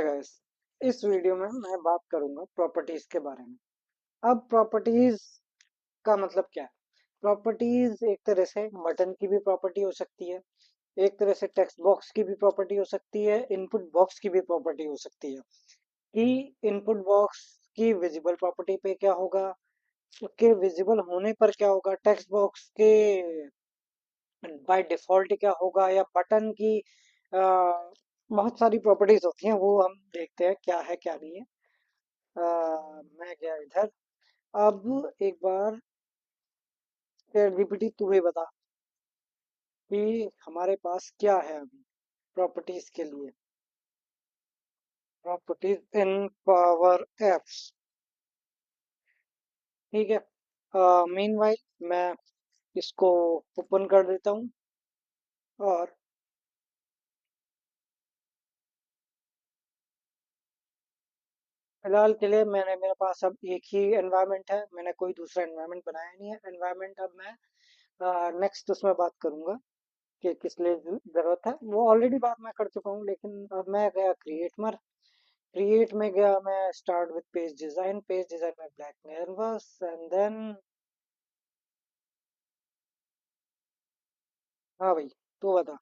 Hi guys. इस video में मैं बात करूंगा प्रॉपर्टीज के बारे में। अब प्रॉपर्टीज का मतलब क्या है? प्रॉपर्टीज एक तरह से बटन की भी प्रॉपर्टी हो सकती है, एक तरह से टेक्स्ट बॉक्स की भी प्रॉपर्टी हो सकती है, इनपुट बॉक्स की भी प्रॉपर्टी हो सकती है। कि इनपुट बॉक्स की विजिबल प्रॉपर्टी पे क्या होगा, उसके विजिबल होने पर क्या होगा, टेक्स्ट बॉक्स के बाय डिफॉल्ट क्या होगा, या बटन की बहुत सारी प्रॉपर्टीज होती हैं, वो हम देखते हैं क्या है क्या नहीं है। मैं गया इधर। अब एक बार चैट जीपीटी तू ही बता कि हमारे पास क्या है अभी प्रॉपर्टीज के लिए। प्रॉपर्टीज इन पावर एप्स। ठीक है। मीनवाइल मैं इसको ओपन कर देता हूँ। और फिलहाल के लिए मेरे पास अब एक ही एनवायरनमेंट है, मैंने कोई दूसरा एनवायरनमेंट बनाया नहीं है। एनवायरनमेंट अब मैं नेक्स्ट उसमें बात करूंगा कि किस लिए जरूरत है, वो ऑलरेडी बात मैं कर चुका हूँ। लेकिन अब मैं गया क्रिएट में गया, मैं स्टार्ट विद पेज डिजाइन में ब्लैक कैनवस एंड देन। हाँ भाई, तू बता।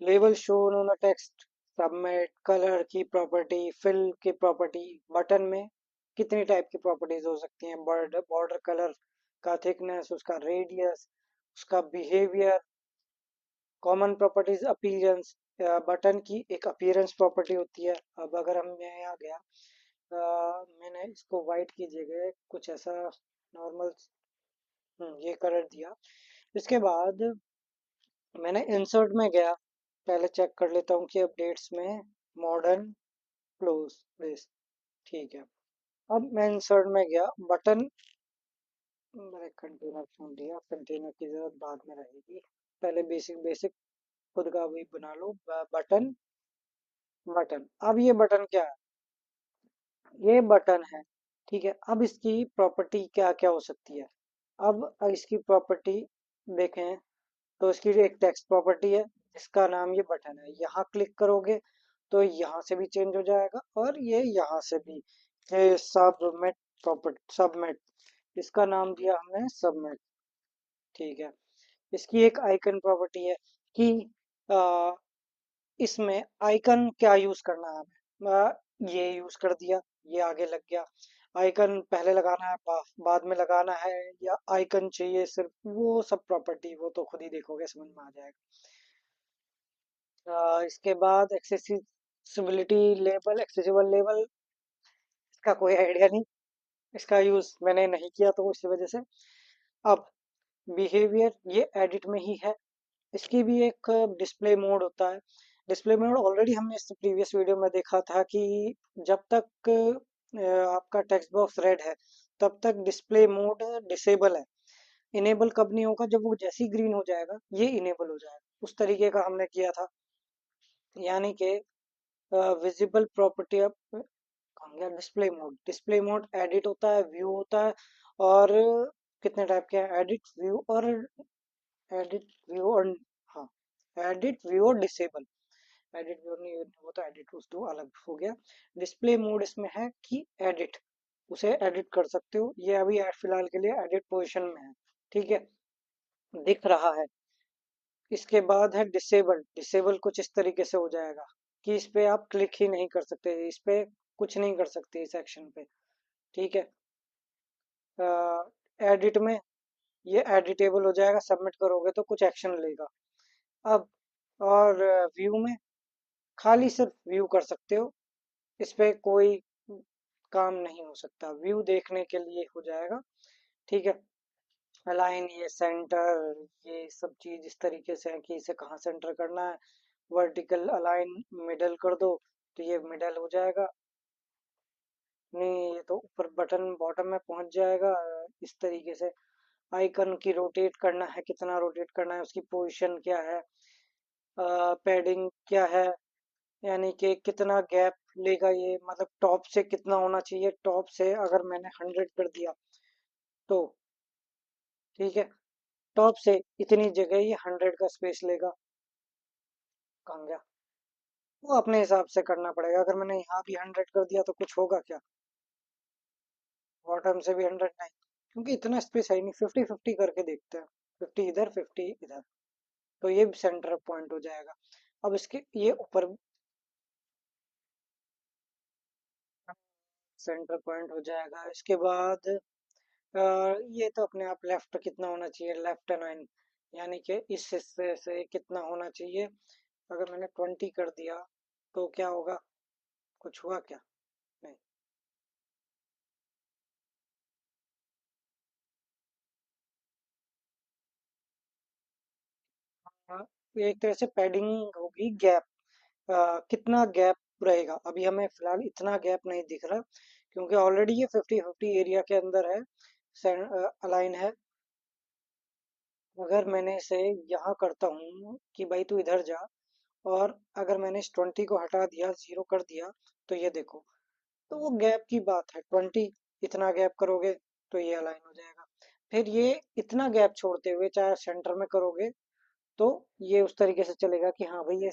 Label shown on the text, submit, colour की प्रॉपर्टी, फिल की प्रॉपर्टी। बटन में कितनी टाइप की प्रॉपर्टीज हो सकती हैं? बॉर्डर बॉर्डर कलर का थिकनेस, उसका रेडियस, उसका behaviour. Common properties appearance, button की एक अपीयरेंस प्रॉपर्टी होती है। अब अगर हम मैं यहाँ गया, मैंने इसको वाइट की जगह कुछ ऐसा नॉर्मल ये कलर दिया। इसके बाद मैंने इंसर्ट में गया, पहले चेक कर लेता हूँ कि अपडेट्स में मॉडर्न क्लोज प्लेस। ठीक है। अब मैं इंसर्ट में गया, बटन, मैंने कंटेनर चुन लिया, कंटेनर की जरूरत बाद में रहेगी। पहले बेसिक बेसिक खुद का वही बना लो। Button, button. अब ये बटन क्या है? ये बटन है। ठीक है। अब इसकी प्रॉपर्टी क्या क्या हो सकती है? अब इसकी प्रॉपर्टी देखें तो इसकी एक टेक्स्ट प्रॉपर्टी है जिसका नाम ये बटन है। यहाँ क्लिक करोगे तो यहाँ से भी चेंज हो जाएगा और ये यहाँ से भी। ये सबमिट प्रॉपर्टी, सबमिट, इसका नाम दिया हमने सबमिट। ठीक है। इसकी एक आइकन प्रॉपर्टी है कि आ, इसमें आइकन क्या यूज करना है हमें। ये यूज कर दिया, ये आगे लग गया। आइकन पहले लगाना है, बाद में लगाना है, या आइकन चाहिए सिर्फ, वो सब प्रॉपर्टी वो तो खुद ही देखोगे, समझ में आ जाएगा। इसके बाद एक्सेसिबिलिटी लेबल, एक्सेसिबल लेबल, इसका कोई आइडिया नहीं, इसका यूज मैंने नहीं किया तो इसी वजह से। अब बिहेवियर, ये एडिट में ही है। इसकी भी एक डिस्प्ले मोड होता है। डिस्प्ले मोड ऑलरेडी हमने इस प्रीवियस वीडियो में देखा था कि जब तक आपका टेक्स्ट बॉक्स रेड है तब तक डिस्प्ले मोड डिसेबल है। इनेबल कब नहीं होगा? जब वो जैसे ही ग्रीन हो जाएगा ये इनेबल हो जाएगा। उस तरीके का हमने किया था। यानी कि विजिबल प्रॉपर्टी अब कहाँ गया? डिस्प्ले मोड एडिट होता है, व्यू होता है, और कितने टाइप के हैं? एडिट व्यू और, हाँ, एडिट व्यू और डिसेबल। एडिट व्यू नहीं, वो तो एडिट उस दो अलग हो गया। डिस्प्ले मोड इसमें है कि एडिट, उसे एडिट कर सकते हो। ये अभी फिलहाल के लिए एडिट पोजीशन में है। ठीक है, दिख रहा है। इसके बाद है डिसेबल। डिसेबल कुछ इस तरीके से हो जाएगा कि इस पे आप क्लिक ही नहीं कर सकते, इस पे कुछ नहीं कर सकते इस एक्शन पे। ठीक है। एडिट में ये एडिटेबल हो जाएगा, सबमिट करोगे तो कुछ एक्शन लेगा। अब और व्यू में खाली सिर्फ व्यू कर सकते हो, इस पे कोई काम नहीं हो सकता, व्यू देखने के लिए हो जाएगा। ठीक है। अलाइन, ये सेंटर, ये सब चीज इस तरीके से है कि इसे कहाँ सेंटर करना है। वर्टिकल अलाइन, मिडल कर दो तो ये मिडल हो जाएगा। नहीं, ये तो ऊपर बटन बॉटम में पहुंच जाएगा। इस तरीके से आइकन की रोटेट करना है, कितना रोटेट करना है, उसकी पोजीशन क्या है, पैडिंग क्या है, यानी कि कितना गैप लेगा ये, मतलब टॉप से कितना होना चाहिए। टॉप से अगर मैंने 100 कर दिया तो, ठीक है, टॉप से इतनी जगह ये 100 का स्पेस लेगा। कहाँ गया? वो अपने हिसाब से करना पड़ेगा। अगर मैंने यहाँ भी 100 कर दिया तो कुछ होगा क्या? बॉटम से भी 100 नहीं, क्योंकि इतना स्पेस है ही नहीं। 50-50 करके देखते हैं, 50 इधर 50 इधर, तो ये सेंटर पॉइंट हो जाएगा। अब इसके ये ऊपर सेंटर पॉइंट हो जाएगा। इसके बाद ये तो अपने आप लेफ्ट कितना होना चाहिए, लेफ्ट 9, यानी कि इस हिस्से से कितना होना चाहिए। अगर मैंने 20 कर दिया तो क्या होगा? कुछ हुआ क्या? नहीं। हाँ, एक तरह से पैडिंग होगी, गैप। कितना गैप रहेगा? अभी हमें फिलहाल इतना गैप नहीं दिख रहा, क्योंकि ऑलरेडी ये 50-50 एरिया के अंदर है, अलाइन है। अगर मैंने इसे यहाँ करता हूँ कि भाई तू इधर जा, और अगर मैंने इस 20 को हटा दिया, 0 कर दिया, तो ये देखो, तो वो गैप की बात है। 20 इतना गैप करोगे तो ये अलाइन हो जाएगा। फिर ये इतना गैप छोड़ते हुए चाहे सेंटर में करोगे तो ये उस तरीके से चलेगा कि हाँ भाई, ये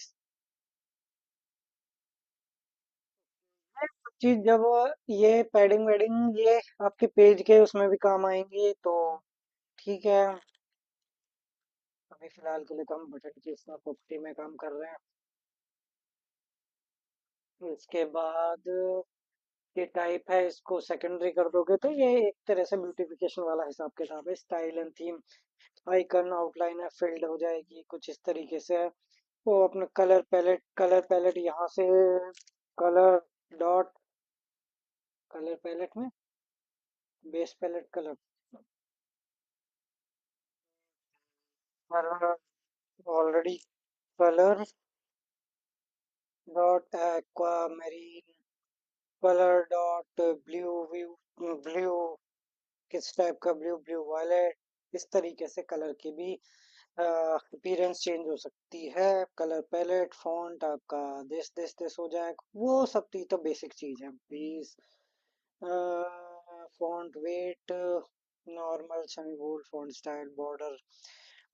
चीज जब ये पैडिंग वेडिंग ये आपके पेज के उसमें भी काम आएंगी तो ठीक है। अभी फिलहाल के लिए तो हम बटन की इस प्रॉपर्टी में काम कर रहे हैं। इसके बाद ये टाइप है, इसको सेकेंडरी कर दोगे तो ये एक तरह से ब्यूटिफिकेशन वाला हिसाब किताब है। Style and theme, icon, outline है, फील्ड हो जाएगी कुछ इस तरीके से है। वो अपने कलर पैलेट यहाँ से, कलर डॉट, कलर पैलेट में base palette colour, colour already, colour dot aquamarine, colour dot blue view, blue किस टाइप का ब्लू, ब्लू वायलेट। इस तरीके से कलर की भी अपीयरेंस चेंज हो सकती है। कलर पैलेट, फॉन्ट आपका दिस दिस दिस हो जाएगा। वो सब चीज तो बेसिक चीज है please. Font weight, normal, semi bold, font style, border.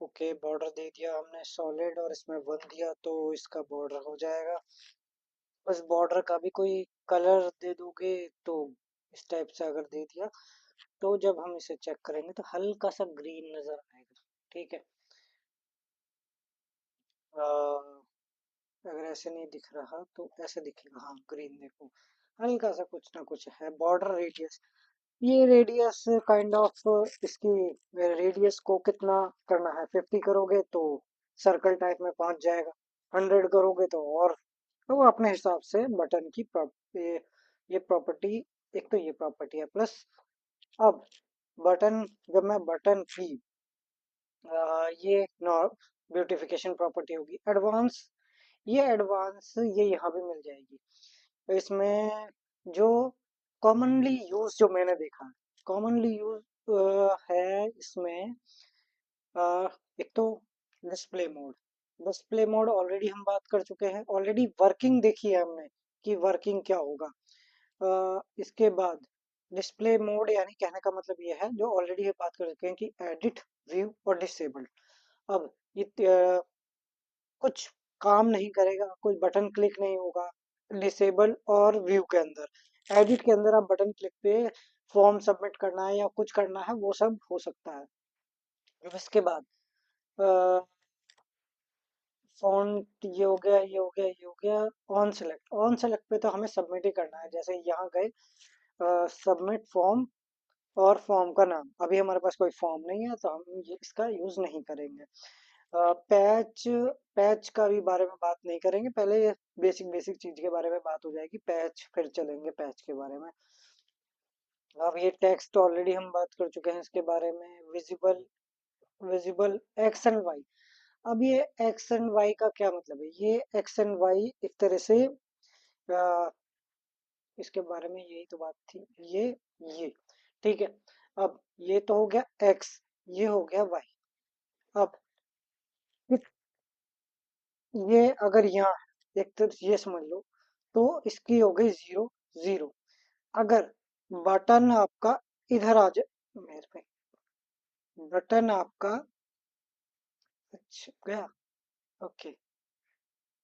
Okay, border दे दिया हमने सॉलिड, और इसमें 1 दिया तो इसका बॉर्डर हो जाएगा। बस बॉर्डर का भी कोई कलर दे दोगे तो इस टाइप से अगर दे दिया तो जब हम इसे चेक करेंगे तो हल्का सा ग्रीन नजर आएगा। ठीक है। अगर ऐसे नहीं दिख रहा तो ऐसे दिखेगा, हाँ ग्रीन देखो, हल्का सा कुछ ना कुछ है। बॉर्डर रेडियस, ये रेडियस काइंड ऑफ, इसकी रेडियस को कितना करना है? 50 करोगे तो सर्कल टाइप में पहुंच जाएगा, 100 करोगे तो और। तो वो अपने हिसाब से बटन की ये प्रॉपर्टी, एक तो ये प्रॉपर्टी है प्लस। अब बटन, जब मैं बटन की ये ब्यूटिफिकेशन प्रॉपर्टी होगी एडवांस, ये एडवांस ये यहाँ भी मिल जाएगी। तो इसमें जो कॉमनली यूज, जो मैंने देखा है कॉमनली यूज है इसमें, अ, एक तो display mode. Display mode already हम बात कर चुके हैं, ऑलरेडी वर्किंग देखी है हमने कि वर्किंग क्या होगा। इसके बाद डिस्प्ले मोड, यानी कहने का मतलब ये है, जो ऑलरेडी ये बात कर चुके हैं कि एडिट, व्यू और डिसेबल्ड। अब ये कुछ काम नहीं करेगा, कोई बटन क्लिक नहीं होगा डिसेबल और व्यू के अंदर। एडिट के अंदर आप बटन क्लिक पे फॉर्म सबमिट करना है या कुछ करना है वो सब हो सकता है। अब इसके बाद फॉन्ट, ये हो गया, ये हो गया, ये हो गया। ऑन सेलेक्ट पे तो हमें सबमिट ही करना है। जैसे यहाँ गए, सबमिट फॉर्म और फॉर्म का नाम, अभी हमारे पास कोई फॉर्म नहीं है तो हम ये इसका यूज नहीं करेंगे। पैच, पैच का भी बारे में बात नहीं करेंगे, पहले ये बेसिक बेसिक चीज के बारे में बात हो जाएगी, पैच फिर चलेंगे पैच के बारे में। अब ये टेक्स्ट ऑलरेडी हम बात कर चुके हैं इसके बारे में। Visible, visible x and y. अब ये एक्स एंड वाई का क्या मतलब है? ये एक्स एंड वाई एक तरह से इसके बारे में यही तो बात थी। ये ठीक है। अब ये तो हो गया एक्स, ये हो गया वाई। अब ये अगर यहाँ एक तो ये समझ लो, तो इसकी हो गई 0 0। अगर बटन आपका इधर आ जाए मेरे पे, बटन आपका, अच्छा गया, ओके,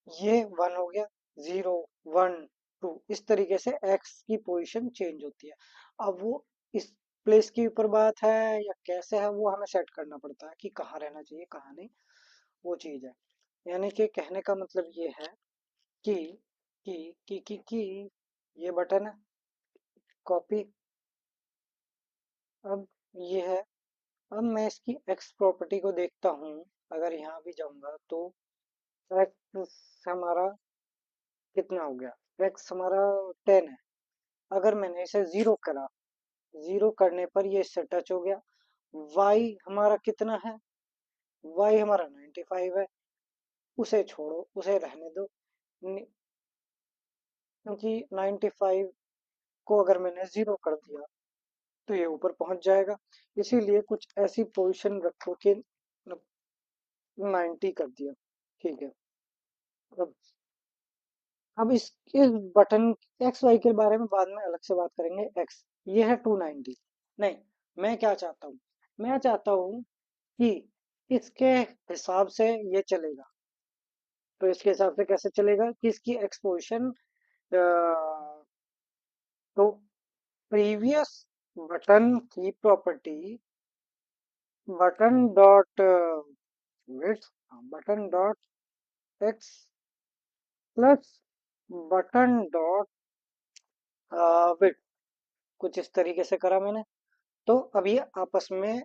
ये 1 हो गया। 0 1 2 इस तरीके से एक्स की पोजीशन चेंज होती है। अब वो इस प्लेस के ऊपर बात है या कैसे है वो हमें सेट करना पड़ता है कि कहाँ रहना चाहिए कहाँ नहीं, वो चीज़ है। यानी कि कहने का मतलब ये है कि कि ये बटन है, कॉपी। अब ये है, अब मैं इसकी एक्स प्रॉपर्टी को देखता हूँ। अगर यहाँ भी जाऊंगा तो एक्स हमारा कितना हो गया, एक्स हमारा 10 है। अगर मैंने इसे 0 करा, 0 करने पर ये इससे टच हो गया। वाई हमारा कितना है, वाई हमारा 95 है। उसे छोड़ो, उसे रहने दो, क्योंकि 95 को अगर मैंने 0 कर दिया तो ये ऊपर पहुंच जाएगा। इसीलिए कुछ ऐसी पोजीशन रखो कि 90 कर दिया। ठीक है। अब अब इस बटन एक्स वाई के बारे में बाद में अलग से बात करेंगे। एक्स ये है 290। नहीं, मैं क्या चाहता हूँ, मैं चाहता हूँ कि इसके हिसाब से ये चलेगा। तो इसके हिसाब से कैसे चलेगा कि इसकी एक्सपोजिशन, तो प्रीवियस बटन की property, button dot width, button dot x plus button dot width, कुछ इस तरीके से करा मैंने। तो अब ये आपस में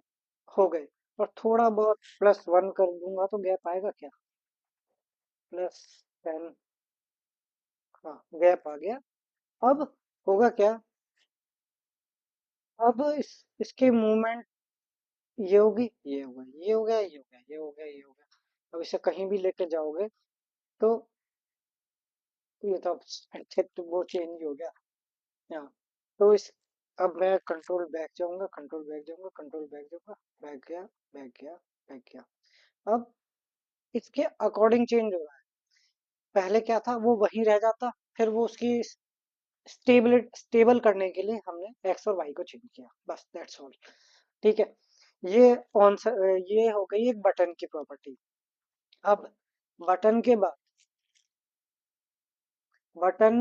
हो गए। और थोड़ा बहुत +1 कर दूंगा तो गैप आएगा क्या, +10। हाँ, गैप आ गया। अब होगा क्या, अब इसके मूवमेंट ये होगी, ये होगा, ये हो गया, ये हो गया, ये हो गया, ये हो गया। अब इसे कहीं भी लेके जाओगे तो ये तो अच्छे तो वो चेंज हो गया। हाँ, तो इस अब मैं कंट्रोल बैक जाऊंगा, कंट्रोल बैक जाऊंगा, कंट्रोल बैक जाऊंगा, बैक गया, बैक गया, बैक गया। अब इसके अकॉर्डिंग चेंज हो रहा है। पहले क्या था, वो वही रह जाता। फिर वो उसकी स्टेबल करने के लिए हमने एक्स और वाई को चेंज किया, बस दैट्स ऑल। ठीक है। ये ऑन ये हो गई एक बटन की प्रॉपर्टी। अब बटन के बाद बटन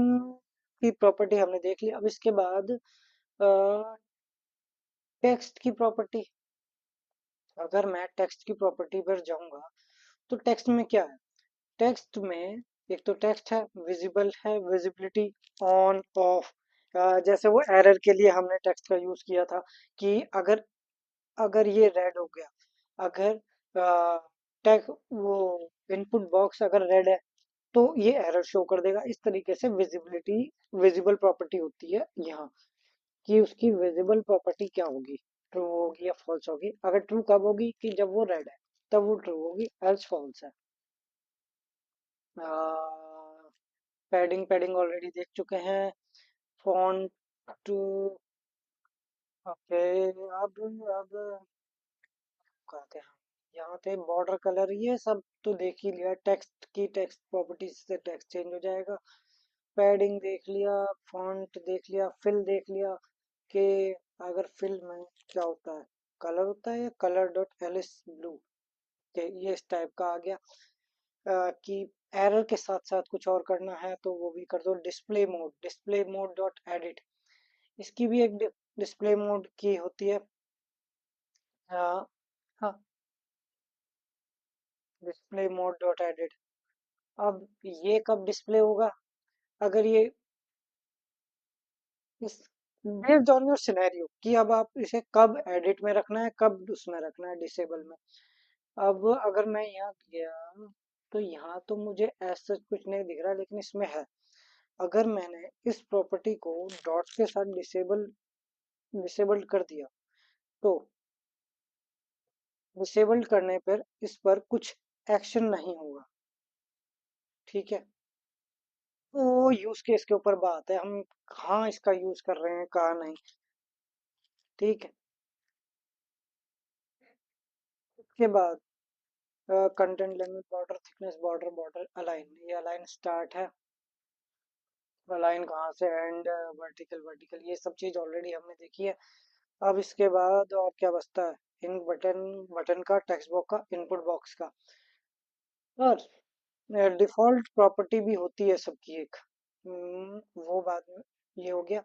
की प्रॉपर्टी हमने देख ली। अब इसके बाद टेक्स्ट की प्रॉपर्टी। अगर मैं टेक्स्ट की प्रॉपर्टी पर जाऊंगा तो टेक्स्ट में क्या है, टेक्स्ट में एक तो टेक्स्ट है, विजिबल है, विजिबिलिटी ऑन ऑफ। जैसे वो एरर के लिए हमने टेक्स्ट का यूज किया था कि अगर अगर ये रेड हो गया, अगर टेक वो इनपुट बॉक्स अगर रेड है तो ये एरर शो कर देगा। इस तरीके से विजिबिलिटी, विजिबल प्रॉपर्टी होती है यहाँ, कि उसकी विजिबल प्रॉपर्टी क्या होगी, ट्रू होगी या फॉल्स होगी। अगर ट्रू कब होगी, कि जब वो रेड है तब वो ट्रू होगी, एल्स फॉल्स है। पैडिंग पैडिंग ऑलरेडी देख चुके हैं। Font two, okay. अब कहते हैं यहाँ पे बॉर्डर कलर, ये सब तो देख ही लिया। टेक्स्ट की टेक्स्ट प्रॉपर्टीज से टेक्स्ट चेंज हो जाएगा। पैडिंग देख लिया, फॉन्ट देख लिया, फिल देख लिया कि अगर फिल में क्या होता है, कलर होता है या कलर डॉट एलिस ब्लू, के ये इस टाइप का आ गया। कि एरर के साथ साथ कुछ और करना है तो वो भी कर दो। Display mode, display mode dot edit, इसकी भी एक डिस्प्ले मोड की होती है। हाँ, हाँ, डिस्प्ले मोड डॉट एडिट। अब ये कब डिस्प्ले होगा, अगर ये इस बेस्ड ऑन योर सिनेरियो कि अब आप इसे कब एडिट में रखना है, कब उसमें रखना है, डिसेबल में। अब अगर मैं यहाँ गया तो यहाँ तो मुझे ऐसा कुछ नहीं दिख रहा, लेकिन इसमें है। अगर मैंने इस प्रॉपर्टी को डॉट के साथ डिसेबल्ड कर दिया तो डिसेबल्ड करने पर इस पर कुछ एक्शन नहीं होगा। ठीक है। वो यूज केस के ऊपर बात है, हम कहाँ इसका यूज कर रहे हैं कहाँ नहीं। ठीक है। उसके बाद content language, border thickness, border, border align, ये अलाइन स्टार्ट है, अलाइन कहाँ से एंड, वर्टिकल, वर्टिकल, ये सब चीज ऑलरेडी हमने देखी है। अब इसके बाद और क्या बचता है, इन बटन, बटन का, टेक्स्ट बॉक्स का, इनपुट बॉक्स का। और डिफॉल्ट प्रॉपर्टी भी होती है सबकी एक। वो बाद में, ये हो गया।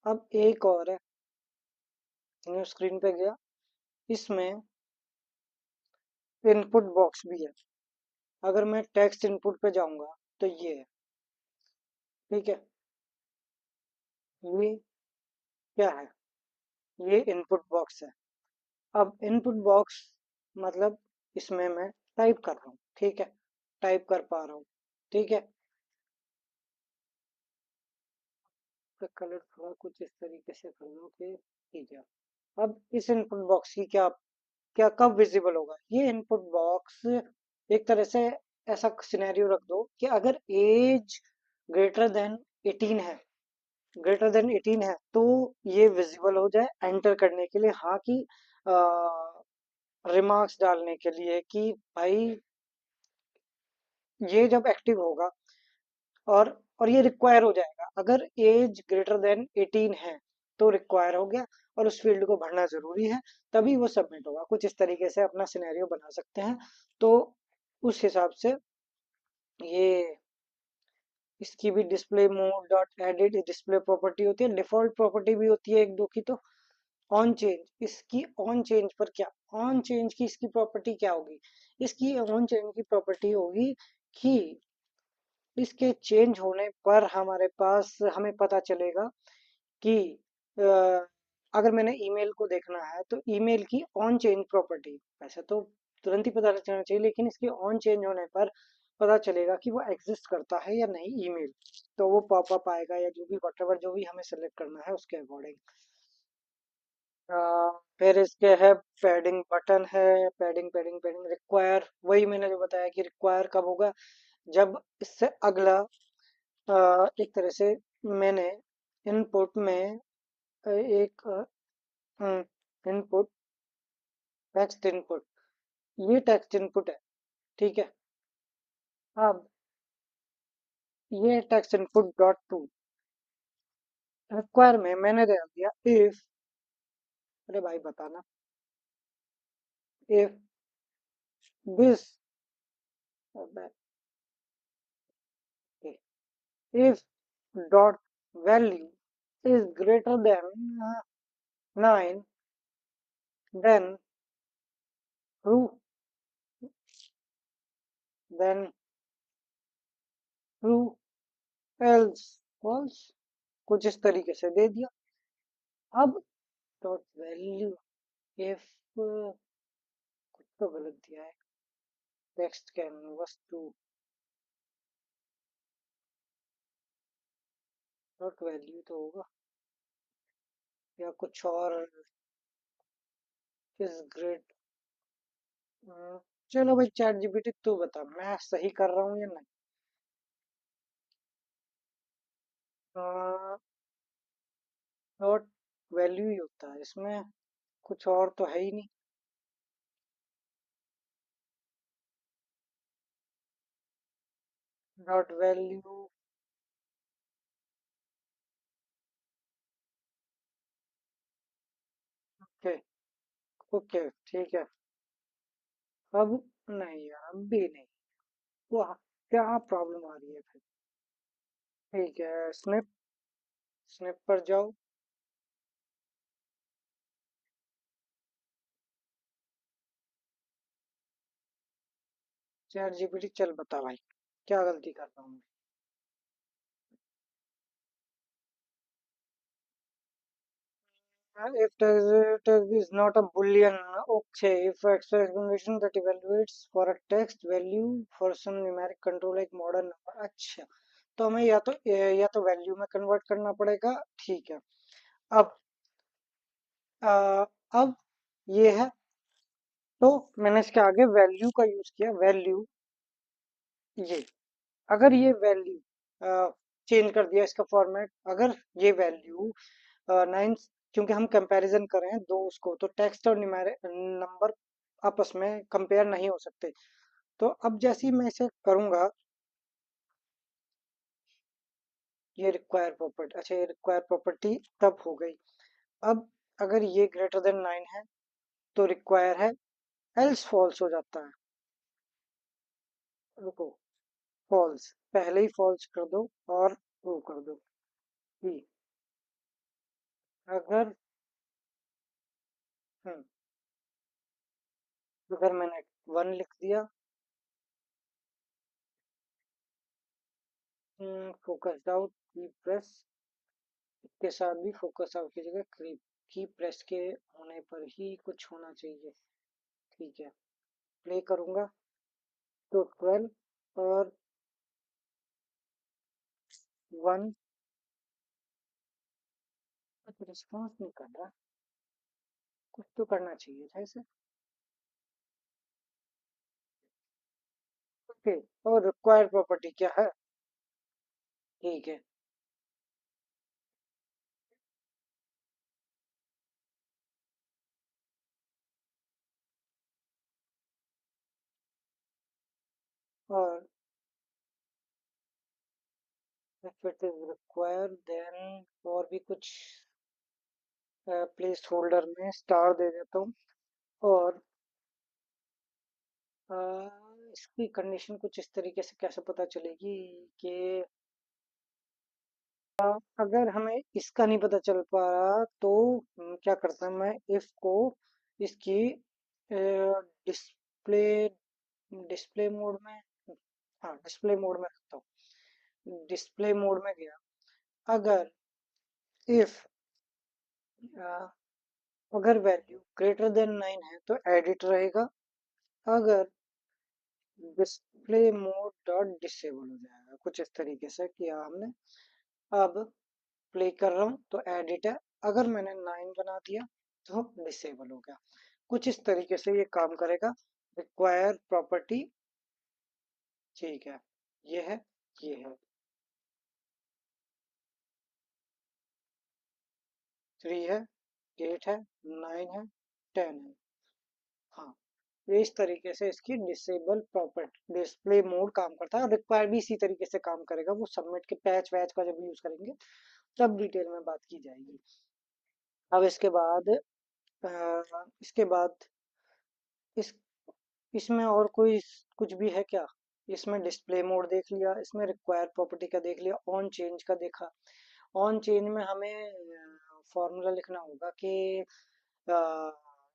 अब एक और है, न्यू स्क्रीन पे गया, इसमें इनपुट बॉक्स भी है। अगर मैं टेक्स्ट इनपुट पे जाऊंगा तो ये है, ठीक है। ये क्या है? ये इनपुट बॉक्स है। अब इनपुट बॉक्स मतलब इसमें मैं टाइप कर रहा हूँ, ठीक है, टाइप कर पा रहा हूँ, ठीक है। तो कलर थोड़ा कुछ इस तरीके से कर लो कि ठीक है। अब इस इनपुट बॉक्स की क्या क्या कब विजिबल होगा? ये इनपुट बॉक्स एक तरह से ऐसा सिनेरियो रख दो कि अगर एज ग्रेटर देन 18 है, ग्रेटर देन 18 है, तो ये विजिबल हो जाए एंटर करने के लिए, हाँ की रिमार्क्स डालने के लिए कि भाई ये जब एक्टिव होगा, और और ये रिक्वायर हो जाएगा। अगर एज ग्रेटर देन 18 है तो रिक्वायर हो गया, और उस फील्ड को भरना जरूरी है, तभी वो सबमिट होगा। कुछ इस तरीके से अपना सिनेरियो बना सकते हैं। तो उस हिसाब से ये, इसकी भी display mode dot edit display property होती है, डिफॉल्ट प्रॉपर्टी भी होती है एक दो की। तो ऑन चेंज, इसकी ऑन चेंज पर क्या, ऑन चेंज की इसकी प्रॉपर्टी क्या होगी? इसकी ऑन चेंज की प्रॉपर्टी होगी कि इसके चेंज होने पर हमारे पास, हमें पता चलेगा कि अ, अगर मैंने ईमेल को देखना है तो ईमेल की ऑन चेंज प्रॉपर्टी, वैसे तो तुरंत ही पता चलना चाहिए, लेकिन इसके ऑन चेंज होने पर पता चलेगा कि वो एग्जिस्ट करता है या नहीं ईमेल। तो वो पॉपअप आएगा, या जो भी वॉटएवर जो भी हमें सेलेक्ट करना है उसके अकॉर्डिंग। अ, फिर इसके है पैडिंग बटन है, पैडिंग पैडिंग पैडिंग रिक्वायर, वही मैंने जो बताया कि रिक्वायर कब होगा, जब इससे अगला एक तरह से मैंने इनपुट में एक इनपुट, टेक्स्ट इनपुट, ये टेक्स्ट इनपुट है, ठीक है। अब ये text input dot to require में मैंने दे दिया इफ, अरे भाई बताना, if this, if dot value is greater than 9, then true, then true, else false, कुछ इस तरीके से दे दिया। अब डॉट वैल्यू इफ, कुछ तो गलत दिया है, text canvas to dot value तो होगा, या कुछ और इज ग्रेट। चलो भाई चैट जीपीटी तू बता, मैं सही कर रहा हूँ या नहीं? डॉट वैल्यू ही होता है इसमें, कुछ और तो है ही नहीं। डॉट वैल्यू, ओके, ओके ठीक है। अब नहीं यार, अब भी नहीं, वाह, क्या प्रॉब्लम आ रही है फिर? ठीक है, स्निप, स्निप पर जाओ। चैट जीपीटी चल बता भाई, क्या गलती कर रहा हूँ मैं? If text is not a boolean, okay. If explanation that evaluates for a text value for some numeric control like modern number, अच्छा, तो हमें या तो वैल्यू में कन्वर्ट करना पड़ेगा, ठीक है। अब अब ये है, तो मैंने इसके आगे वैल्यू का यूज किया, वैल्यू ये, अगर ये वैल्यू चेंज कर दिया इसका फॉर्मेट, अगर ये वैल्यू 9, क्योंकि हम कंपैरिजन कर रहे हैं दो उसको, तो टेक्स्ट और नंबर आपस में कंपेयर नहीं हो सकते। तो अब जैसे ही मैं इसे करूंगा, ये रिक्वायर प्रॉपर्टी, अच्छा ये रिक्वायर प्रॉपर्टी तब हो गई। अब अगर ये ग्रेटर देन 9 है तो रिक्वायर है, एल्स फॉल्स हो जाता है। रुको, फॉल्स, पहले ही फॉल्स कर दो और वो कर दो कि अगर हम्म, अगर मैंने 1 लिख दिया, फोकस आउट की प्रेस के साथ भी फोकस आउट की जगह की प्रेस के होने पर ही कुछ होना चाहिए। ठीक है, प्ले करूंगा तो 12 और 1 कुछ रिस्पॉन्स नहीं कर रहा। कुछ तो करना चाहिए था इसे। ओके, और रिक्वायर्ड प्रॉपर्टी क्या है? ठीक है, और if it is required then और भी कुछ प्लेस होल्डर में स्टार दे देता हूँ। और अ, इसकी कंडीशन कुछ इस तरीके से कैसे पता चलेगी कि अगर हमें इसका नहीं पता चल पा रहा तो क्या करता हूँ मैं, इफ को इसकी डिस्प्ले डिस्प्ले मोड में, हाँ डिस्प्ले मोड में रखता हूँ। डिस्प्ले मोड में गया, अगर इफ अगर वैल्यू ग्रेटर देन 9 है तो एडिट रहेगा, अगर डिस्प्ले मोड डॉट डिसेबल हो जाएगा। कुछ इस तरीके से किया हमने। अब प्ले कर रहा हूँ तो एडिट है, अगर मैंने 9 बना दिया तो डिसेबल हो गया। कुछ इस तरीके से ये काम करेगा। रिक्वायर प्रॉपर्टी, ठीक है, ये है, ये है, 3 है, 8 है, 9 है, 10 है। हाँ, ये इस तरीके से इसकी डिसेबल प्रॉपर्टी डिस्प्ले मोड काम करता है, और रिक्वायर भी इसी तरीके से काम करेगा। वो सबमिट के पैच वैच का जब यूज करेंगे तब डिटेल में बात की जाएगी। अब इसके बाद इस इसमें और कोई कुछ भी है क्या? इसमें डिस्प्ले मोड देख लिया, इसमें रिक्वायर प्रॉपर्टी का देख लिया, ऑन चेंज का देखा। ऑन चेंज में हमें फॉर्मूला लिखना होगा कि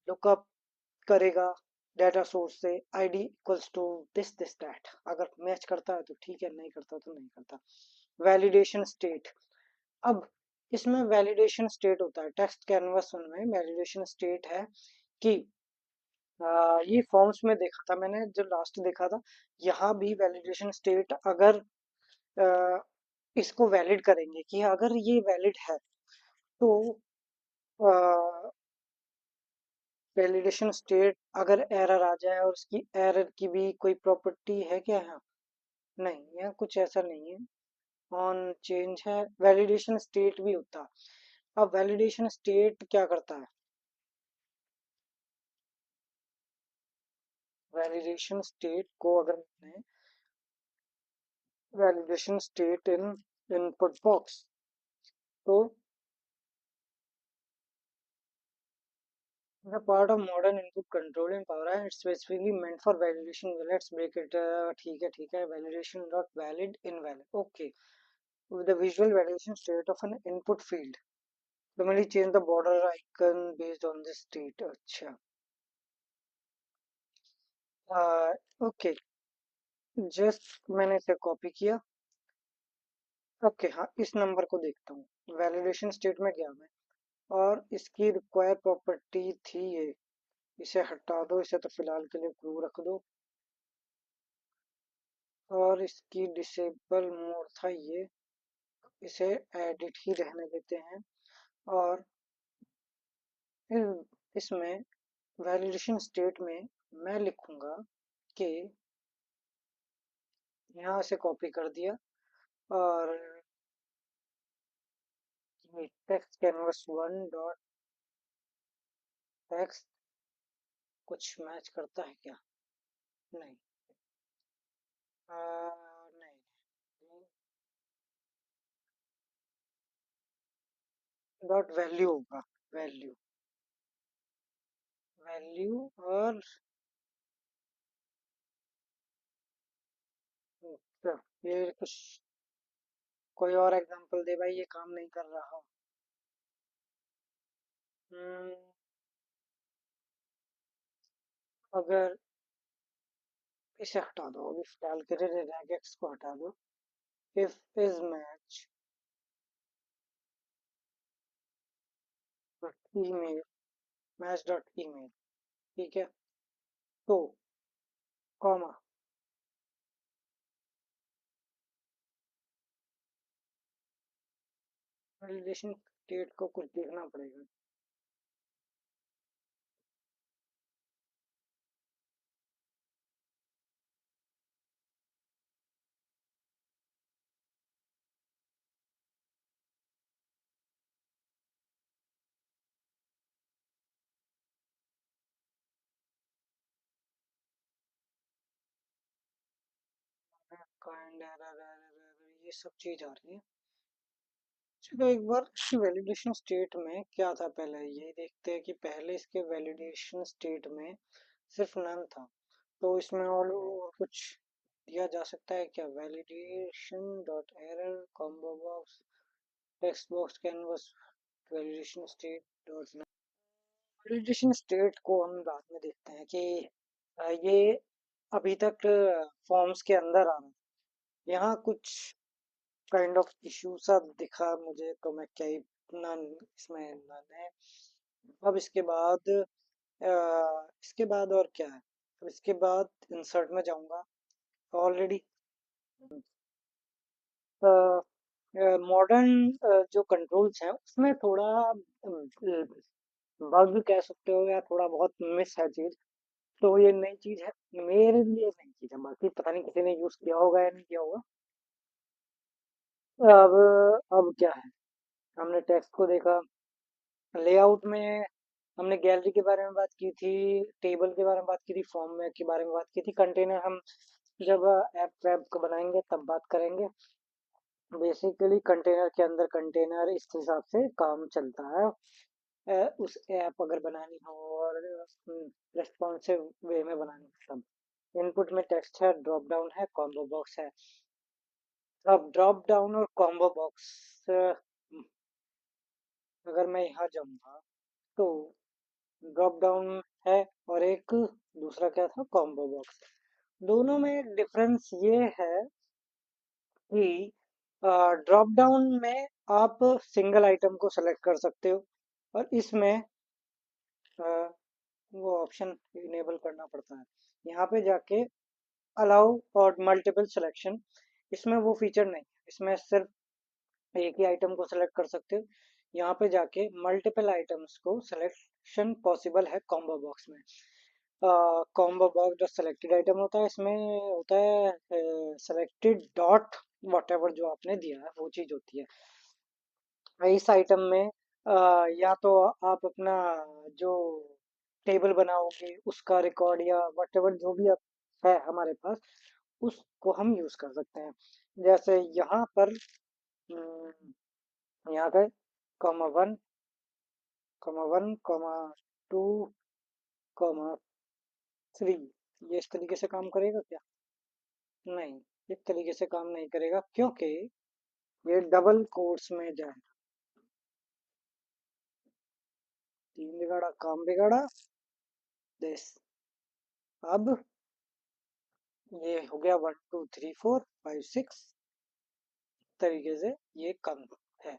लुकअप करेगा डाटा सोर्स से ID equals to this this that. अगर मैच करता है तो ठीक है, नहीं करता तो नहीं करता। वैलिडेशन स्टेट, अब इसमें वैलिडेशन स्टेट होता है टेक्स्ट कैनवस में। वैलिडेशन स्टेट है कि ये फॉर्म्स में देखा था मैंने, जो लास्ट देखा था, यहाँ भी वैलिडेशन स्टेट अगर अ, इसको वैलिड करेंगे कि अगर ये वैलिड है तो वैलिडेशन स्टेट अगर एरर आ जाए, और उसकी एरर की भी कोई प्रॉपर्टी है क्या यहाँ? नहीं, यहाँ कुछ ऐसा नहीं है। ऑन चेंज है, वैलिडेशन स्टेट भी होता। अब वैलिडेशन स्टेट क्या करता है? वैलिडेशन स्टेट को अगर मैंने validation state in input box, तो the part of modern input control in power and it's specifically meant for validation. Let's break it. ठीक है, validation not valid invalid, okay. With the visual validation state of an input field, normally change the border icon based on the state। अच्छा, okay, just मैंने इसे copy किया। Okay, हाँ, इस number को देखता हूँ। वैलिडेशन स्टेट में गया मैं, और इसकी रिक्वायर प्रॉपर्टी थी ये। इसे हटा दो, इसे तो फिलहाल के लिए ट्रू रख दो, और इसकी डिसेबल मोड था ये, इसे एडिट ही रहने देते हैं। और इसमें वैलिडेशन स्टेट में मैं लिखूंगा कि यहाँ से कॉपी कर दिया, और ये टेक्स्ट कैनवस 1 डॉट टेक्स्ट कुछ मैच करता है क्या? नहीं, नहीं, डॉट वैल्यू होगा, वैल्यू, वैल्यू, और ये कुछ कोई और एग्जांपल दे भाई, ये काम नहीं कर रहा। हम्म, अगर इसे हटा दो, अभी फिलहाल के लिए रेगेक्स को हटा दो। If is match email, match dot email, ठीक है। तो कॉमा, वैलिडेशन स्टेट को कुछ देखना पड़ेगा। काइंड एरर, ये सब चीज आ रही है। चलो एक बार इसकी वैलिडेशन स्टेट में क्या था, पहले ये देखते हैं कि पहले इसके वैलिडेशन स्टेट में सिर्फ नन था, तो इसमें और कुछ दिया जा सकता है क्या? Validation dot error combo box text box canvas validation state dot. Validation state को हम बाद में देखते हैं कि ये अभी तक फॉर्म्स के अंदर आ रहा है। यहाँ कुछ काइंड ऑफ इशू सा दिखा मुझे, तो मैं क्या ही नन, इसमें नन है। अब इसके बाद और क्या है? अब इसके बाद इंसर्ट में जाऊंगा। ऑलरेडी मॉडर्न जो कंट्रोल्स हैं उसमें थोड़ा बग कह सकते हो या थोड़ा बहुत मिस है चीज। तो ये नई चीज है, मेरे लिए नई चीज है, बाकी पता नहीं किसी ने यूज किया होगा या नहीं किया होगा। अब अब क्या है, हमने टेक्स्ट को देखा, लेआउट में हमने गैलरी के बारे में बात की थी, टेबल के बारे में बात की थी, फॉर्म में के बारे में बात की थी, कंटेनर हम जब ऐप वैप को बनाएंगे तब बात करेंगे। बेसिकली कंटेनर के अंदर कंटेनर इस हिसाब से काम चलता है। उस ऐप अगर बनानी हो और रेस्पॉन्सिव वे में बनानी हो तब। इनपुट में टेक्स्ट है, ड्रॉप डाउन है, कॉम्बो बॉक्स है। अब ड्रॉप डाउन और कॉम्बो बॉक्स, अगर मैं यहाँ जाऊँगा तो ड्रॉप डाउन है और एक दूसरा क्या था, कॉम्बो बॉक्स। दोनों में डिफरेंस ये है कि ड्रॉप डाउन में आप सिंगल आइटम को सेलेक्ट कर सकते हो, और इसमें अ, वो ऑप्शन इनेबल करना पड़ता है। यहाँ पे जाके अलाउ और मल्टीपल सिलेक्शन, इसमें वो फीचर नहीं है, इसमें सिर्फ एक ही आइटम को सेलेक्ट कर सकते हो। यहाँ पे जाके मल्टीपल आइटम्स को सिलेक्शन पॉसिबल है कॉम्बो बॉक्स में। कॉम्बो बॉक्स जो सेलेक्टेड आइटम होता है, इसमें होता है सेलेक्टेड डॉट वॉट एवर जो आपने दिया है वो चीज होती है। इस आइटम में या तो आप अपना जो टेबल बनाओगे उसका रिकॉर्ड या वट एवर जो भी है हमारे पास, उसको हम यूज कर सकते हैं। जैसे यहाँ पर यहाँ पे comma one, comma one, comma two, comma three, ये इस तरीके से काम करेगा क्या? नहीं, इस तरीके से काम नहीं करेगा, क्योंकि ये डबल कोट्स में जाए। तीन बिगाड़ा काम बिगाड़ा दिस। अब ये हो गया 1 2 3 4 5 6 तरीके से ये कम है।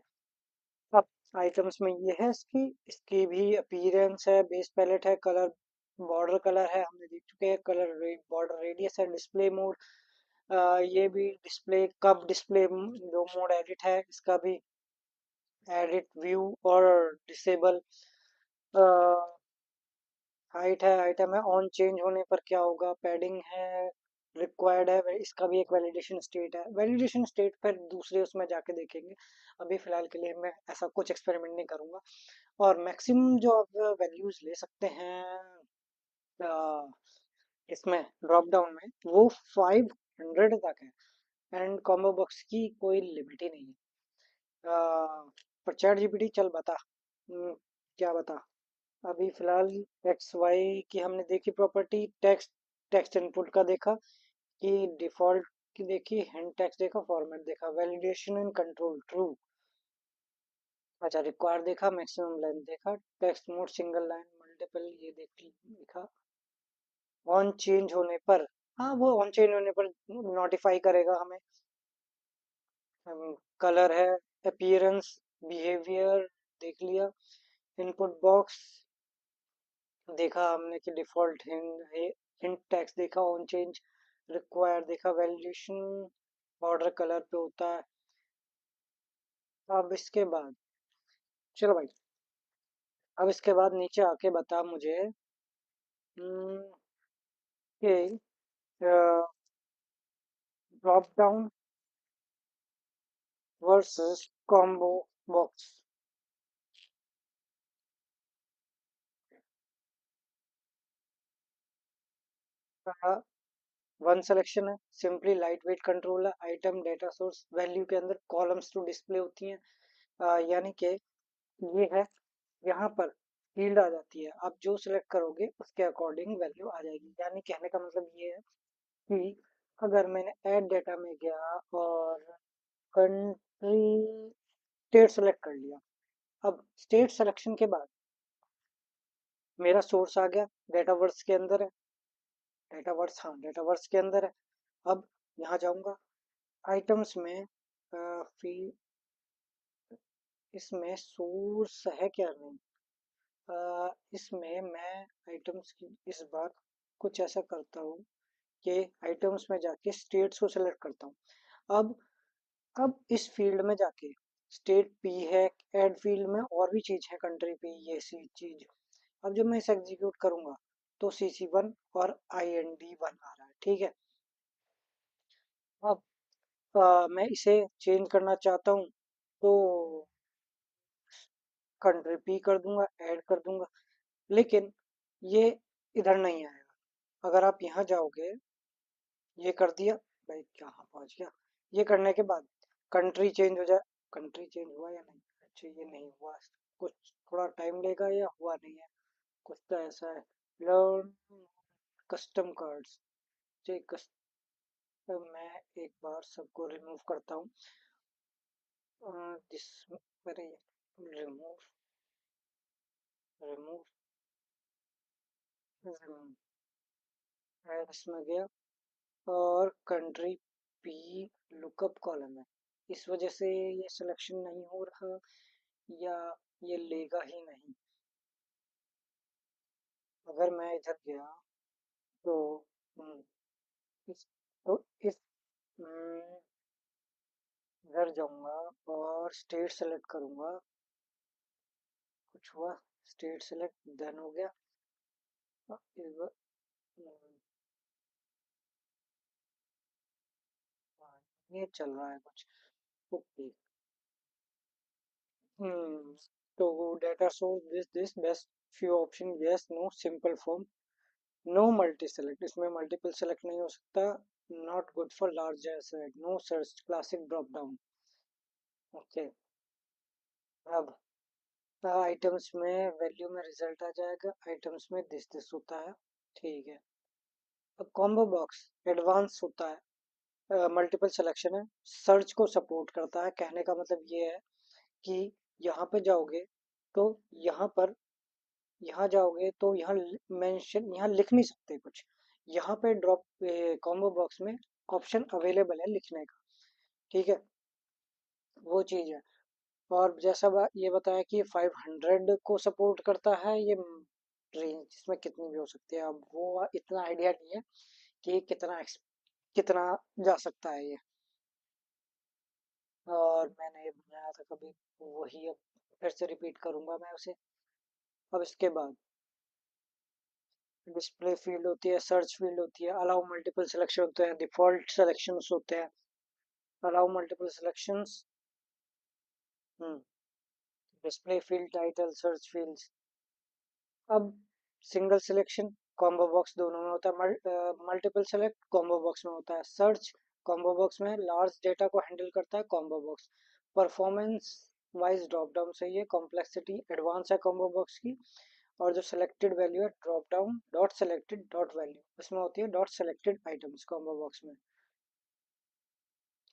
अब आइटम्स में ये है, इसकी भी अपीयरेंस है, बेस पैलेट है, कलर बॉर्डर कलर है, हमने देख चुके हैं, कलर बॉर्डर रेडियस है, डिस्प्ले मोड, ये भी डिस्प्ले कब डिस्प्ले जो मोड एडिट है इसका भी एडिट व्यू और डिसेबल, हाइट है, आइटम है, ऑन चेंज होने पर क्या होगा, पैडिंग है, रिक्वायर्ड है, इसका भी एक वैलिडेशन स्टेट है। वैलिडेशन स्टेट पर दूसरे उसमें जाके देखेंगे, अभी फिलहाल के लिए मैं ऐसा कुछ एक्सपेरिमेंट नहीं करूंगा। और मैक्सिमम जो आप वैल्यूज ले सकते हैं इसमें ड्रॉप डाउन में, वो 500 तक है, एंड कॉम्बो बॉक्स की कोई लिमिट ही नहीं है। पर चैट जीपीटी चल बता, क्या बता। अभी फिलहाल एक्स वाई की हमने देखी प्रॉपर्टी, टेक्स्ट टेक्स्ट इनपुट का देखा कि डिफॉल्ट की देखी, हिंट टेक्स्ट देखा, फॉर्मेट देखा, वैलिडेशन एंड कंट्रोल ट्रू। अच्छा, रिक्वायर देखा, मैक्सिमम लेंथ देखा, text mode single line multiple ये देखा, ऑन चेंज होने पर, हाँ वो ऑन चेंज होने पर नोटिफाई करेगा हमें। कलर है, अपीयरेंस, बिहेवियर देख लिया, इनपुट बॉक्स देखा हमने कि डिफॉल्ट हिंट टेक्स्ट देखा, ऑन चेंज, रिक्वायर देखा, वैलिडेशन बॉर्डर कलर पे होता है। अब इसके बाद, चलो भाई, अब इसके बाद नीचे आके बता मुझे कि drop down versus combo box. One selection है, सिंपली लाइट वेट कंट्रोल है, आइटम डेटा सोर्स वैल्यू के अंदर कॉलम्स टू डिस्प्ले होती हैं। यानी कि ये है, यहाँ पर फील्ड आ जाती है, आप जो सिलेक्ट करोगे उसके अकॉर्डिंग वैल्यू आ जाएगी। यानी कहने का मतलब ये है कि अगर मैंने ऐड डेटा में गया और कंट्री स्टेट सेलेक्ट कर लिया, अब स्टेट सिलेक्शन के बाद मेरा सोर्स आ गया, डेटा वर्स के अंदर है, डेटा वर्स, हाँ डेटा वर्स के अंदर है। अब यहाँ जाऊँगा, आइटम्स में फील्ड, इसमें सोर्स है क्या, नहीं, इसमें मैं आइटम्स की इस बार कुछ ऐसा करता हूँ कि आइटम्स में जाके स्टेट्स को सेलेक्ट करता हूँ। अब अब इस फील्ड में जाके स्टेट पी है, ऐड फील्ड में और भी चीज है, कंट्री पी, ये सी चीज। अब जब मैं इसे एग्जीक्यूट करूंगा तो CC1 और IND1 आ रहा है, ठीक है। अब मैं इसे चेंज करना चाहता हूँ तो कंट्री पी कर दूंगा, ऐड कर दूंगा, लेकिन ये इधर नहीं आएगा। अगर आप यहाँ जाओगे, ये कर दिया, भाई कहाँ पहुंच गया, ये करने के बाद कंट्री चेंज हो जाए, कंट्री चेंज हुआ या नहीं, अच्छा ये नहीं हुआ, कुछ थोड़ा टाइम लेगा या हुआ नहीं है, कुछ तो ऐसा है। लर्न कस्टम कार्ड्स, ठीक, कस्टम, मैं एक बार सबको रिमूव करता हूँ, दिस, अरे रिमूव, रिमूव, इसमें गया और कंट्री पी लुकअप कॉलम है, इस वजह से ये सिलेक्शन नहीं हो रहा, या ये लेगा ही नहीं। अगर मैं इधर गया तो हम्म, इस तो इस इधर जाऊंगा और स्टेट सेलेक्ट करूंगा, कुछ हुआ, स्टेट सेलेक्ट डन हो गया। इस बार, ये चल रहा है कुछ, ओके। हम्म तो data source this best few option, yes no simple form, no multi select, इसमें मल्टीपल सेलेक्ट नहीं हो सकता, not good for large asset, no search, classic drop down, okay. अब आइटम्स में वैल्यू में रिजल्ट आ जाएगा, आइटम्स में दिस होता है, ठीक है। अब कॉम्बो बॉक्स एडवांस होता है, मल्टीपल सिलेक्शन है, सर्च को सपोर्ट करता है। कहने का मतलब ये है कि यहाँ पे जाओगे तो यहाँ पर, यहाँ जाओगे तो यहाँ मेंशन, यहाँ लिख नहीं सकते कुछ, यहाँ पे ड्रॉप कॉम्बो बॉक्स में ऑप्शन अवेलेबल है लिखने का, ठीक है, वो चीज़ है। और जैसा ये बताया कि 500 को सपोर्ट करता है, ये रेंज इसमें कितनी भी हो सकती है, अब वो इतना आइडिया नहीं है कि कितना जा सकता है ये, और मैंने ये बनाया था कभी, वही अब फिर से रिपीट करूंगा मैं उसे। अब इसके बाद डिस्प्ले फील्ड होती है, सर्च फील्ड होती है, अलाउ मल्टीपल सिलेक्शन होते हैं, डिफॉल्ट सिलेक्शंस होते हैं, allow multiple selections, display field, title, search fields. अब सिंगल सिलेक्शन कॉम्बो बॉक्स दोनों में होता है, मल्टीपल सेलेक्ट कॉम्बो बॉक्स में होता है, सर्च कॉम्बो बॉक्स में, लार्ज डेटा को हैंडल करता है combo box, performance wise drop down सही है, कॉम्प्लेक्सिटी एडवांस है कॉम्बो बॉक्स की, और जो सिलेक्टेड वैल्यू है drop down dot selected dot value, इसमें होती है dot selected items combo box में।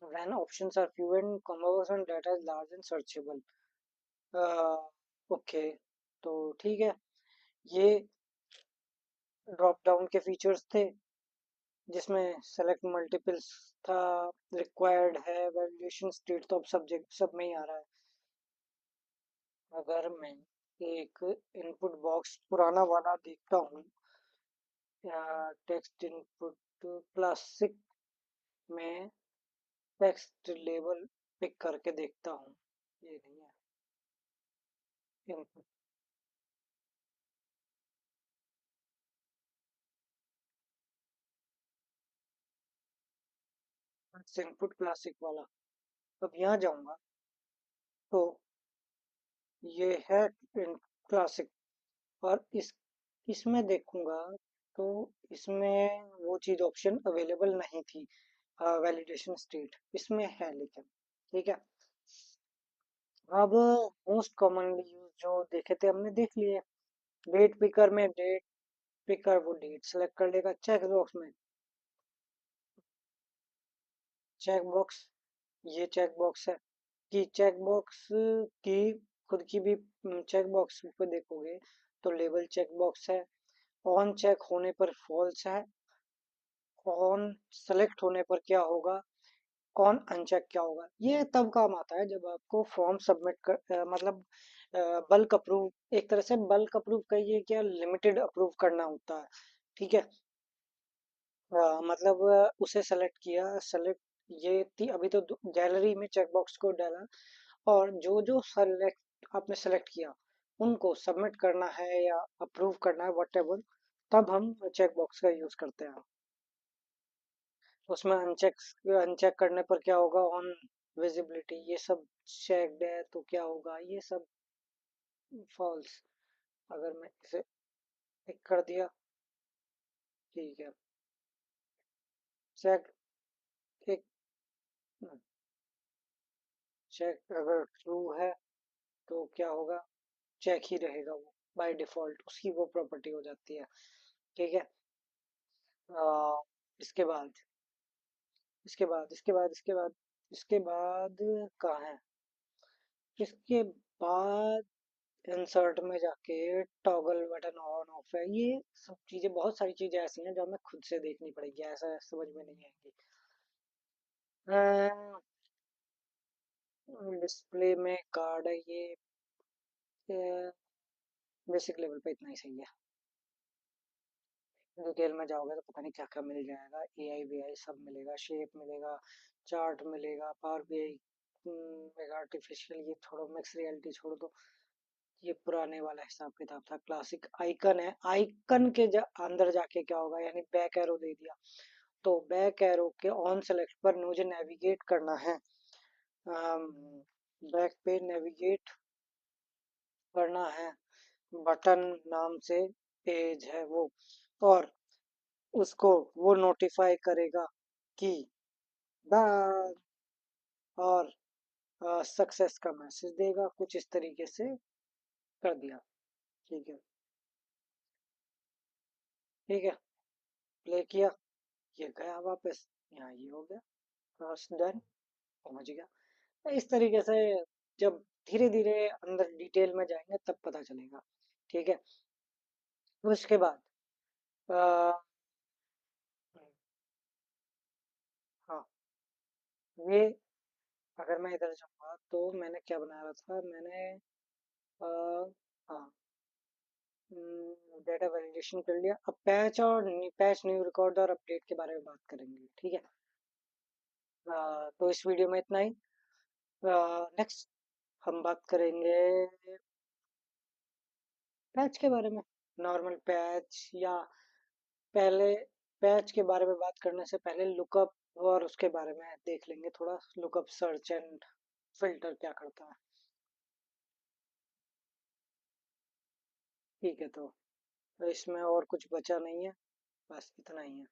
when options are few and conversion data is large and searchable. Okay, तो ठीक है, ये ड्रॉप डाउन के फीचर्स थे जिसमें सेलेक्ट मल्टीपल्स था, रिक्वायर्ड है, वैल्यूएशन स्टेट तो अब सब्जेक्ट सब में ही आ रहा है। अगर मैं एक इनपुट बॉक्स पुराना वाला देखता हूँ, टेक्स्ट इनपुट क्लासिक में टेक्स्ट लेबल पिक करके देखता हूँ, ये नहीं है इनपुट। इनपुट क्लासिक वाला, अब यहाँ जाऊँगा तो ये है क्लासिक, और इसमें देखूंगा तो इसमें वो चीज़ ऑप्शन अवेलेबल नहीं थी, वैलिडेशन स्टेट इसमें है लेकिन। ठीक है, अब मोस्ट कॉमनली यूज जो देखे थे हमने देख लिए। डेट पिकर में डेट पिकर वो डेट सेलेक्ट कर लेगा, चेक बॉक्स में चेक बॉक्स, ये चेक बॉक्स है कि चेक बॉक्स की खुद की भी चेक बॉक्स पे देखोगे तो लेबल चेक बॉक्स है, ऑन चेक होने पर फॉल्स है, ऑन सेलेक्ट होने पर क्या होगा, ऑन अनचेक क्या होगा। ये तब काम आता है जब आपको फॉर्म सबमिट मतलब बल्क अप्रूव, एक तरह से बल्क अप्रूव कहिए क्या लिमिटेड अप्रूव करना होता है। ठीक है, मतलब उसे सेलेक्ट किया, सेलेक्ट ये थी अभी तो गैलरी में चेकबॉक्स को डाला, और जो जो सेलेक्ट आपने सेलेक्ट किया उनको सबमिट करना है या अप्रूव करना है व्हाटएवर, तब हम चेकबॉक्स का यूज करते हैं। उसमें अनचेक अनचेक करने पर क्या होगा, ऑन विजिबिलिटी ये सब चेक्ड है तो क्या होगा, ये सब फॉल्स। अगर मैं इसे टिक कर दिया, ठीक है, चेक एक चेक अगर ट्रू है तो क्या होगा, चेक ही रहेगा वो, बाय डिफॉल्ट उसकी वो प्रॉपर्टी हो जाती है। ठीक है, इसके बाद इसके बाद कहाँ है, इसके बाद इंसर्ट में जाके टॉगल बटन ऑन ऑफ है, ये सब चीजें बहुत सारी चीजें ऐसी हैं जो हमें खुद से देखनी पड़ेगी, ऐसा समझ में नहीं आएंगी। डिस्प्ले में कार्ड है ये, बेसिक लेवल पे इतना ही सही है। डिटेल में जाओगे तो पता नहीं क्या क्या मिल जाएगा, ए आई वी आई सब मिलेगा, शेप मिलेगा, चार्ट मिलेगा, Power B I, mega artificial, ये छोड़ो, मिक्स रियलिटी छोड़ दो, ये पुराने वाला हिसाब किताब था। क्लासिक आइकन है, आइकन के अंदर जाके क्या होगा, यानी बैक एरो दे दिया तो बैक एरो के ऑन सेलेक्ट पर मुझे नेविगेट करना है, बैक पे नेविगेट करना है, बटन नाम से पेज है वो, और उसको वो नोटिफाई करेगा कि द, और सक्सेस का मैसेज देगा, कुछ इस तरीके से कर दिया। ठीक है, ठीक है, प्ले किया, ये गया वापस, यहाँ ये हो गया, क्रॉस डन, पहुंच गया। इस तरीके से जब धीरे धीरे अंदर डिटेल में जाएंगे तब पता चलेगा। ठीक है, उसके बाद आ, हाँ, ये अगर मैं इधर जाऊंगा तो मैंने क्या बनाया था, मैंने आ, हाँ, डेटा वैलिडेशन कर लिया। अब पैच और पैच न्यू रिकॉर्ड और अपडेट के बारे में बात करेंगे। ठीक है, तो इस वीडियो में इतना ही। नेक्स्ट हम बात करेंगे पैच के बारे में, नॉर्मल पैच, या पहले पैच के बारे में बात करने से पहले लुकअप और उसके बारे में देख लेंगे थोड़ा, लुकअप सर्च एंड फिल्टर क्या करता है। ठीक है, तो इसमें और कुछ बचा नहीं है, बस इतना ही है।